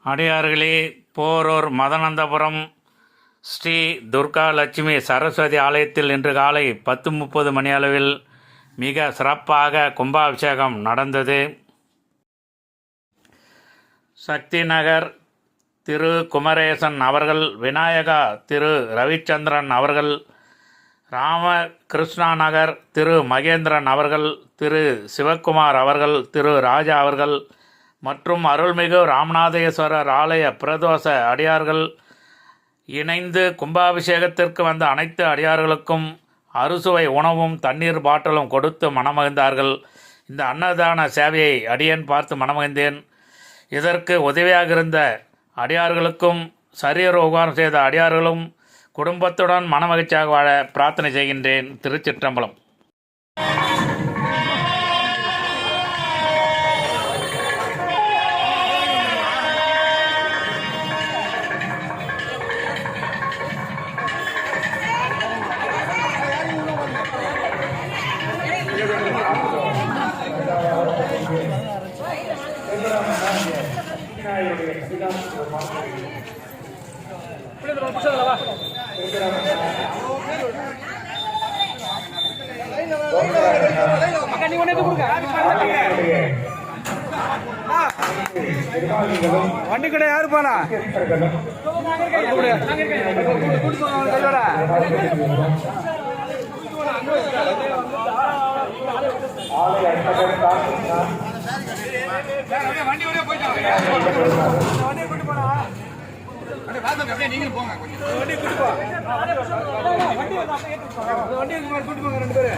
அடியார்களே, போரூர் மதனந்தபுரம் ஸ்ரீ துர்கா லட்சுமி சரஸ்வதி ஆலயத்தில் இன்று காலை 10:30 மணியளவில் மிக சிறப்பாக கும்பாபிஷேகம் நடந்தது. சக்தி நகர் திரு குமரேசன் அவர்கள், விநாயகா திரு ரவிச்சந்திரன் அவர்கள், ராமகிருஷ்ணா நகர் திரு மகேந்திரன் அவர்கள், திரு சிவக்குமார் அவர்கள், திரு ராஜா அவர்கள் மற்றும் அருள்மிகு ராமநாதேஸ்வரர் ஆலய பிரதோஷ அடியார்கள் இணைந்து கும்பாபிஷேகத்திற்கு வந்த அனைத்து அடியார்களுக்கும் அறுசுவை உணவும் தண்ணீர் பாட்டிலும் கொடுத்து மனமகிழ்ந்தார்கள். இந்த அன்னதான சேவையை அடியேன் பார்த்து மனமகிழ்ந்தேன். இதற்கு உதவியாக இருந்த அடியார்களுக்கும் சரீர உபகாரம் செய்த அடியார்களும் குடும்பத்துடன் மனமகிழ்ச்சியாக வாழ பிரார்த்தனை செய்கின்றேன். திருச்சிற்றம்பலம். வண்டி கடை யாரு போனா நீங்களும் போங்க. வண்டி கூட்டு போங்க 2 பேரு.